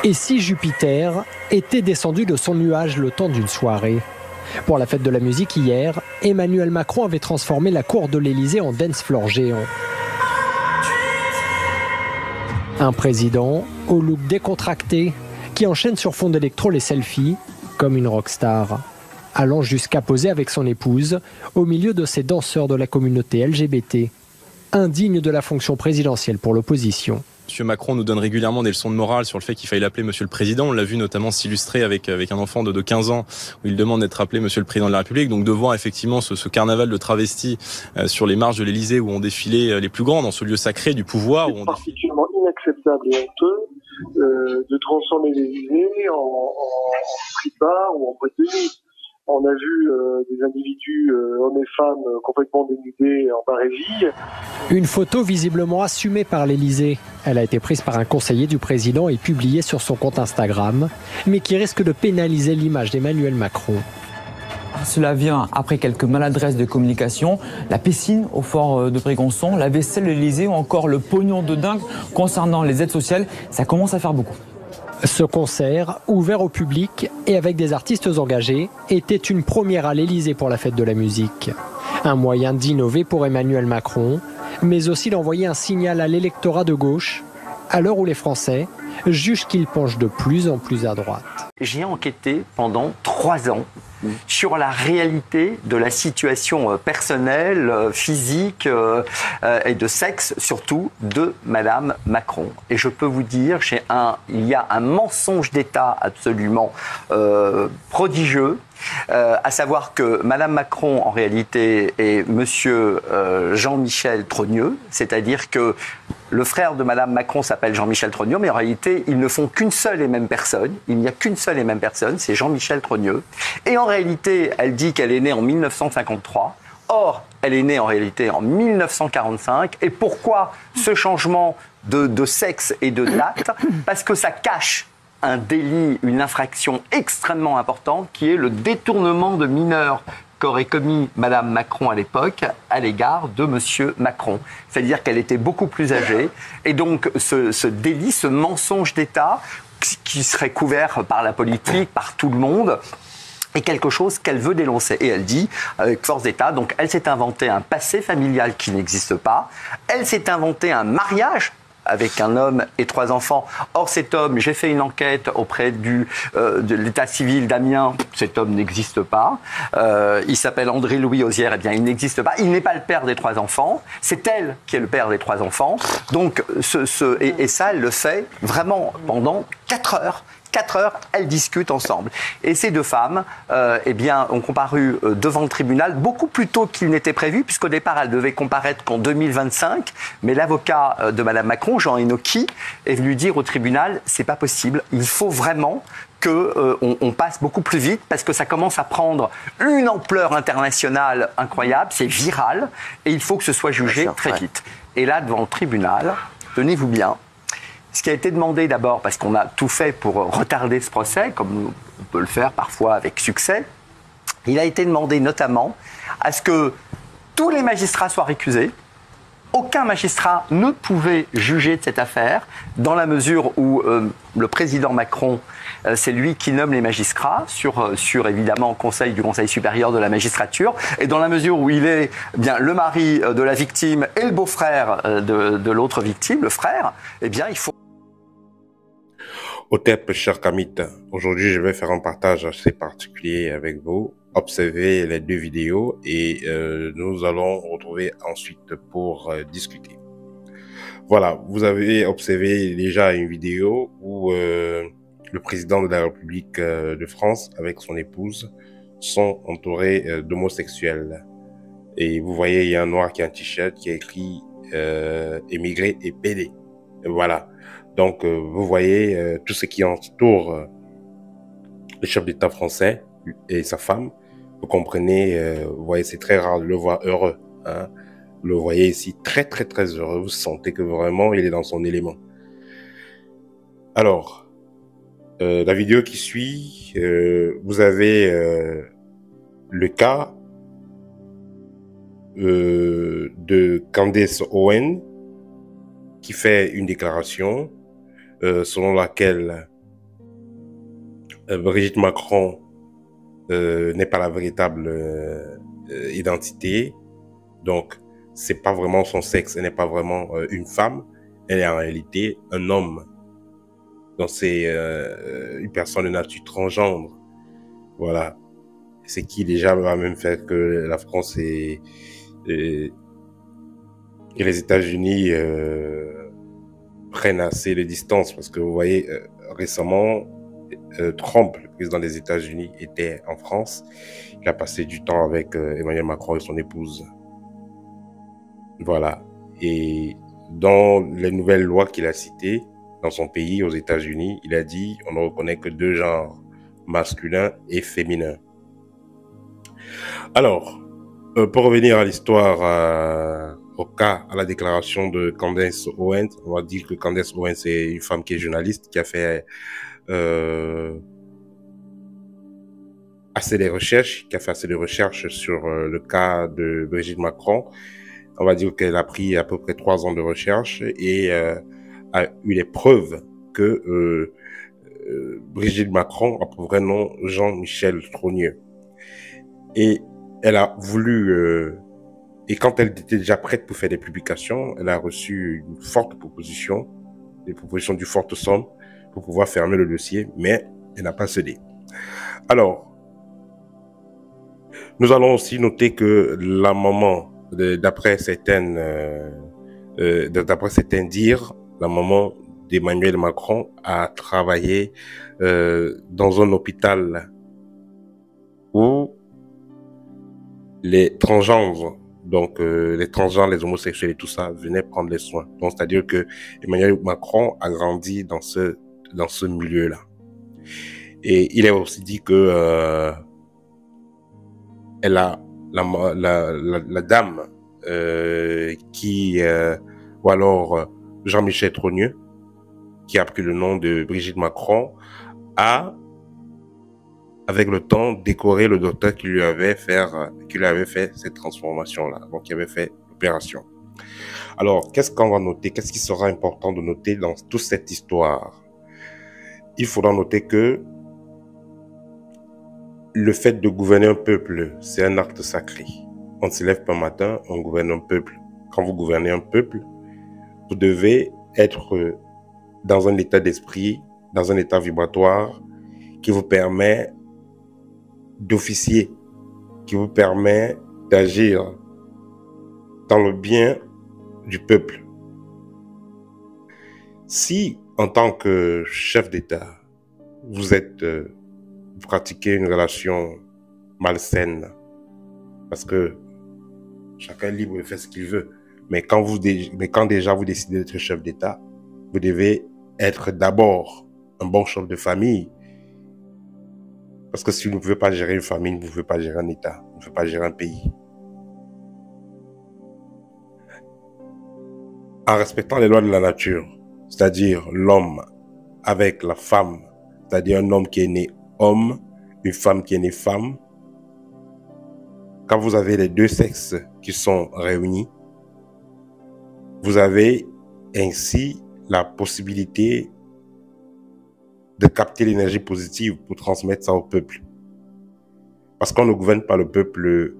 Et si Jupiter était descendu de son nuage le temps d'une soirée? Pour la fête de la musique hier, Emmanuel Macron avait transformé la cour de l'Élysée en dance floor géant. Un président au look décontracté qui enchaîne sur fond d'électro les selfies comme une rockstar, allant jusqu'à poser avec son épouse au milieu de ces danseurs de la communauté LGBT, indigne de la fonction présidentielle pour l'opposition. Monsieur Macron nous donne régulièrement des leçons de morale sur le fait qu'il faille l'appeler Monsieur le Président. On l'a vu notamment s'illustrer avec un enfant de 15 ans où il demande d'être appelé Monsieur le Président de la République. Donc de voir effectivement ce carnaval de travestis sur les marches de l'Élysée où ont défilé les plus grands dans ce lieu sacré du pouvoir. C'est particulièrement inacceptable et honteux de transformer l'Élysée en free bar ou en boîte de nuit. On a vu des individus, hommes et femmes, complètement dénudés en barésie. Une photo visiblement assumée par l'Élysée. Elle a été prise par un conseiller du président et publiée sur son compte Instagram, mais qui risque de pénaliser l'image d'Emmanuel Macron. Cela vient après quelques maladresses de communication, la piscine au fort de Brégançon, la vaisselle de l'Élysée ou encore le pognon de dingue concernant les aides sociales. Ça commence à faire beaucoup. Ce concert, ouvert au public et avec des artistes engagés, était une première à l'Élysée pour la fête de la musique. Un moyen d'innover pour Emmanuel Macron, mais aussi d'envoyer un signal à l'électorat de gauche, à l'heure où les Français jugent qu'il penche de plus en plus à droite. J'ai enquêté pendant 3 ans sur la réalité de la situation personnelle, physique et de sexe surtout de Madame Macron. Et je peux vous dire, il y a un mensonge d'État absolument prodigieux. À savoir que Madame Macron, en réalité, est Monsieur Jean-Michel Trogneux, c'est-à-dire que le frère de Madame Macron s'appelle Jean-Michel Trogneux, mais en réalité, ils ne font qu'une seule et même personne. Il n'y a qu'une seule et même personne, c'est Jean-Michel Trogneux. Et en réalité, elle dit qu'elle est née en 1953. Or, elle est née en réalité en 1945. Et pourquoi ce changement de sexe et de date? Parce que ça cache un délit, une infraction extrêmement importante qui est le détournement de mineurs qu'aurait commis Madame Macron à l'époque à l'égard de Monsieur Macron. C'est-à-dire qu'elle était beaucoup plus âgée et donc ce délit, ce mensonge d'État qui serait couvert par la politique, par tout le monde, est quelque chose qu'elle veut dénoncer. Et elle dit, avec force d'État, donc elle s'est inventé un passé familial qui n'existe pas, elle s'est inventé un mariage avec un homme et 3 enfants. Or, cet homme, j'ai fait une enquête auprès de l'état civil d'Amiens. Cet homme n'existe pas. Il s'appelle André-Louis Ozière. Eh bien, il n'existe pas. Il n'est pas le père des 3 enfants. C'est elle qui est le père des 3 enfants. Donc, et ça, elle le fait vraiment pendant 4 heures. 4 heures, elles discutent ensemble. Et ces 2 femmes eh bien, ont comparu devant le tribunal beaucoup plus tôt qu'il n'était prévu, puisqu'au départ, elles devaient comparaître qu'en 2025. Mais l'avocat de Madame Macron, Jean Enoki, est venu dire au tribunal, c'est pas possible, il faut vraiment qu'on passe beaucoup plus vite, parce que ça commence à prendre une ampleur internationale incroyable, c'est viral, et il faut que ce soit jugé très vite. Et là, devant le tribunal, tenez-vous bien, ce qui a été demandé d'abord, parce qu'on a tout fait pour retarder ce procès, comme on peut le faire parfois avec succès, il a été demandé notamment à ce que tous les magistrats soient récusés. Aucun magistrat ne pouvait juger de cette affaire, dans la mesure où le président Macron, c'est lui qui nomme les magistrats sur évidemment du Conseil supérieur de la magistrature, et dans la mesure où il est bien le mari de la victime et le beau-frère de l'autre victime, le frère, eh bien il faut... Otep, cher Kamit, aujourd'hui je vais faire un partage assez particulier avec vous. Observez les 2 vidéos et nous allons retrouver ensuite pour discuter. Voilà, vous avez observé déjà une vidéo où le président de la République de France avec son épouse sont entourés d'homosexuels. Et vous voyez, il y a un noir qui a un t-shirt qui a écrit émigré et PD. Et voilà. Donc, vous voyez tout ce qui entoure le chef d'État français et sa femme. Vous comprenez, vous voyez, c'est très rare de le voir heureux. Hein. Vous le voyez ici très, très, très heureux. Vous sentez que vraiment, il est dans son élément. Alors, la vidéo qui suit, vous avez le cas de Candace Owen qui fait une déclaration selon laquelle Brigitte Macron n'est pas la véritable identité. Donc, c'est pas vraiment son sexe. Elle n'est pas vraiment une femme. Elle est en réalité un homme. Donc, c'est une personne de nature transgendre. Voilà. C'est qui déjà va même faire que la France et les États-Unis prennent assez de distance. Parce que vous voyez, récemment, Trump, le président des États-Unis, était en France. Il a passé du temps avec Emmanuel Macron et son épouse. Voilà. Et dans les nouvelles lois qu'il a citées, dans son pays, aux États-Unis, il a dit on ne reconnaît que deux genres, masculin et féminin. Alors, pour revenir à l'histoire, au cas, à la déclaration de Candace Owens, on va dire que Candace Owens est une femme qui est journaliste, qui a fait assez de recherches sur le cas de Brigitte Macron. On va dire qu'elle a pris à peu près 3 ans de recherche et a eu les preuves que Brigitte Macron a pour vrai nom Jean-Michel Trogneux. Et elle a voulu, et quand elle était déjà prête pour faire des publications, elle a reçu une forte proposition, des propositions du forte somme pour pouvoir fermer le dossier, mais elle n'a pas cédé. Alors, nous allons aussi noter que la maman, d'après certains dires, la maman d'Emmanuel Macron a travaillé dans un hôpital où les transgenres, donc les transgenres, les homosexuels et tout ça, venaient prendre les soins. Donc, c'est-à-dire que Emmanuel Macron a grandi dans ce milieu-là. Et il a aussi dit que elle a la dame ou alors Jean-Michel Trogneux, qui a pris le nom de Brigitte Macron, a, avec le temps, décoré le docteur qui lui avait fait cette transformation-là, donc qui avait fait l'opération. Alors, qu'est-ce qu'on va noter? Qu'est-ce qui sera important de noter dans toute cette histoire? Il faudra noter que le fait de gouverner un peuple, c'est un acte sacré. On se lève pas un matin, on gouverne un peuple. Quand vous gouvernez un peuple, vous devez être dans un état d'esprit, dans un état vibratoire qui vous permet d'officier, qui vous permet d'agir dans le bien du peuple. Si, en tant que chef d'État, vous pratiquez une relation malsaine, parce que chacun est libre de faire ce qu'il veut, mais quand déjà vous décidez d'être chef d'État, vous devez être d'abord un bon chef de famille. Parce que si vous ne pouvez pas gérer une famille, vous ne pouvez pas gérer un État, vous ne pouvez pas gérer un pays. En respectant les lois de la nature, c'est-à-dire l'homme avec la femme, c'est-à-dire un homme qui est né homme, une femme qui est née femme, quand vous avez les deux sexes qui sont réunis, vous avez ainsi la possibilité de capter l'énergie positive pour transmettre ça au peuple. Parce qu'on ne gouverne pas le peuple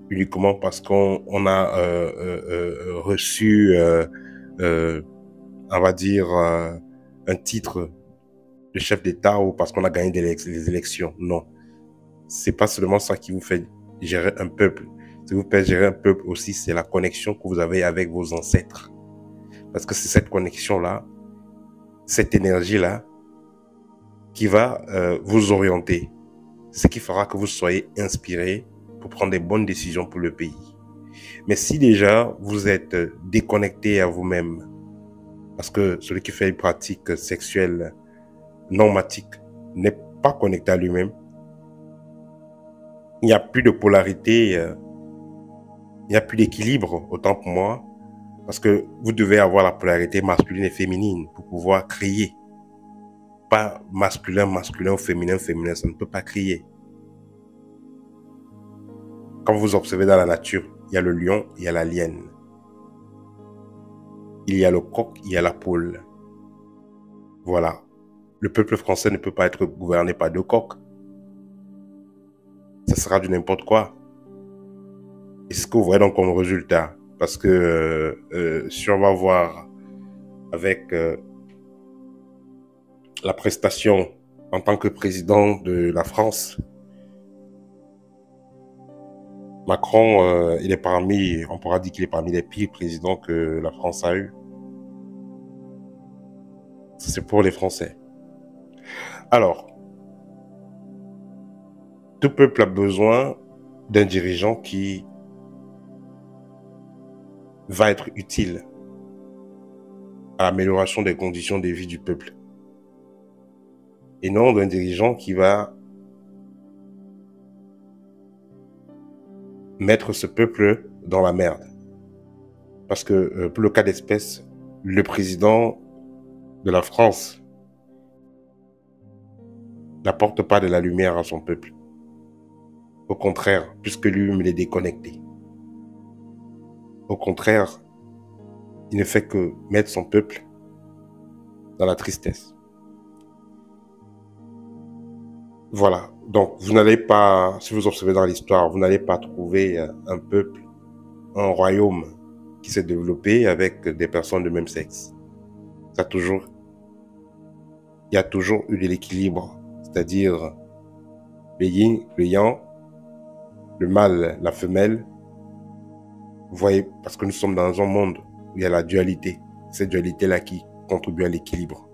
uniquement parce qu'on a reçu, on va dire, un titre de chef d'État ou parce qu'on a gagné les élections. Non. C'est pas seulement ça qui vous fait gérer un peuple. Ce qui vous fait gérer un peuple aussi, c'est la connexion que vous avez avec vos ancêtres. Parce que c'est cette connexion-là, cette énergie-là, qui va vous orienter. Ce qui fera que vous soyez inspiré pour prendre des bonnes décisions pour le pays. Mais si déjà vous êtes déconnecté à vous-même, parce que celui qui fait une pratique sexuelle normatique n'est pas connecté à lui-même, il n'y a plus de polarité, il n'y a plus d'équilibre, autant pour moi, parce que vous devez avoir la polarité masculine et féminine pour pouvoir crier. Pas masculin ou féminin, ça ne peut pas crier. Quand vous observez dans la nature, il y a le lion, il y a la lienne. Il y a le coq, il y a la poule. Voilà. le peuple français ne peut pas être gouverné par deux coqs. Ça sera du n'importe quoi. Et c'est ce que vous voyez donc comme résultat. Parce que si on va voir avec la prestation en tant que président de la France, Macron, il est parmi, on pourra dire qu'il est parmi les pires présidents que la France a eu. C'est pour les Français. Alors, tout peuple a besoin d'un dirigeant qui va être utile à l'amélioration des conditions de vie du peuple. Et non d'un dirigeant qui va mettre ce peuple dans la merde. Parce que pour le cas d'espèce, le président de la France n'apporte pas de la lumière à son peuple. Au contraire, puisque lui-même il est déconnecté. Au contraire, il ne fait que mettre son peuple dans la tristesse. Voilà. Donc, vous n'allez pas, si vous observez dans l'histoire, vous n'allez pas trouver un peuple, un royaume qui s'est développé avec des personnes de même sexe. Il y a toujours eu de l'équilibre, c'est-à-dire le yin, le yang, le mâle, la femelle. Vous voyez, parce que nous sommes dans un monde où il y a la dualité. Cette dualité-là qui contribue à l'équilibre.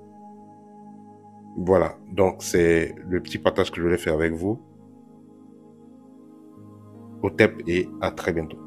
Voilà, donc c'est le petit partage que je voulais faire avec vous. Au TEP et à très bientôt.